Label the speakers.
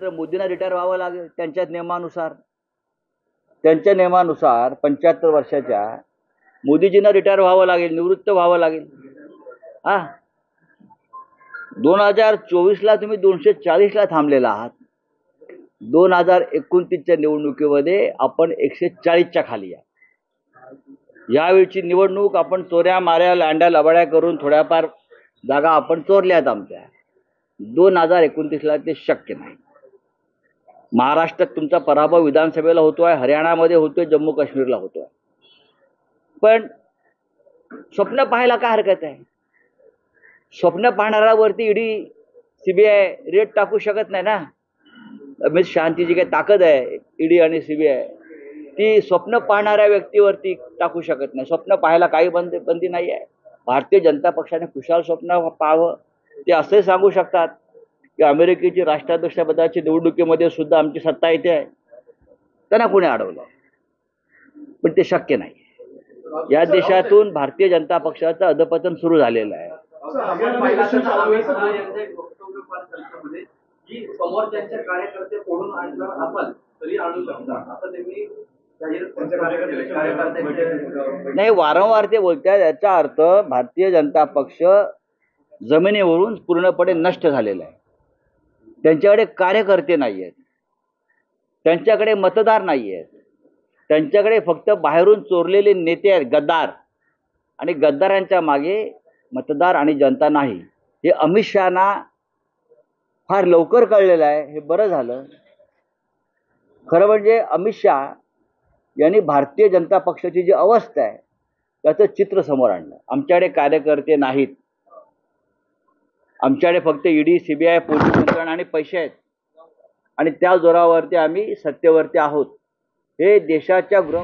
Speaker 1: नरेंद्र मोदींना रिटायर व्हावं लागेल त्यांच्या नियमानुसार. त्यांच्या नियमानुसार 75 वर्षाच्या मोदीजींना रिटायर व्हावं लागेल, निवृत्त व्हावं लागेल. हा, 2024ला तुम्ही 240ला थांबलेला आहात. 2029च्या निवडणुकीमध्ये आपण 140च्या खाली आहे. यावेळची निवडणूक आपण चोऱ्या माऱ्या लांड्या लबाड्या करून थोड्याफार जागा आपण चोरल्यात आमच्या. 2029ला ते शक्य नाही. महाराष्ट्रात तुमचा पराभव विधानसभेला होतोय, हरियाणामध्ये होतोय, जम्मू काश्मीरला होतोय. पण स्वप्न पाहायला काय हरकत आहे? स्वप्न पाहणाऱ्यावरती ईडी सीबीआय रेट टाकू शकत नाही ना. अमित शहाची जी काही ताकद आहे ईडी आणि सीबीआय, ती स्वप्न पाहणाऱ्या व्यक्तीवरती टाकू शकत नाही. स्वप्न पाहायला काही बंदी नाही आहे. भारतीय जनता पक्षाने खुशाल स्वप्न पाहावं. ते असे सांगू शकतात की अमेरिकेची राष्ट्राध्यक्षपदाची निवडणुकीमध्ये सुद्धा आमची सत्ता येते आहे. त्यांना कोणी अडवलं? पण ते शक्य नाही. या देशातून भारतीय जनता पक्षाचं अधपतन सुरू झालेलं आहे.
Speaker 2: समोरच्या कार्यकर्ते फोडून आणलं आपण तरी आणू शकता असं त्यांनी
Speaker 1: नाही, वारंवार ते बोलतात. याचा अर्थ भारतीय जनता पक्ष जमिनीवरून पूर्णपणे नष्ट झालेला आहे. त्यांच्याकडे कार्यकर्ते नाही आहेत, त्यांच्याकडे मतदार नाही आहेत, त्यांच्याकडे फक्त बाहेरून चोरलेले नेते आहेत, गद्दार. आणि गद्दारांच्या मागे मतदार आणि जनता नाही. हे अमित शहाना फार लवकर कळलेलं आहे. हे बरं झालं. खरं म्हणजे अमित शहा यांनी भारतीय जनता पक्षाची जी अवस्था आहे त्याचं चित्र समोर आणलं. आमच्याकडे कार्यकर्ते नाहीत, आमच्याकडे फक्त ईडी सीबीआय पोलीस यंत्रणा आणि पैसे आहेत आणि त्या जोरावरती आम्ही सत्तेवरती आहोत. हे देशाच्या गृह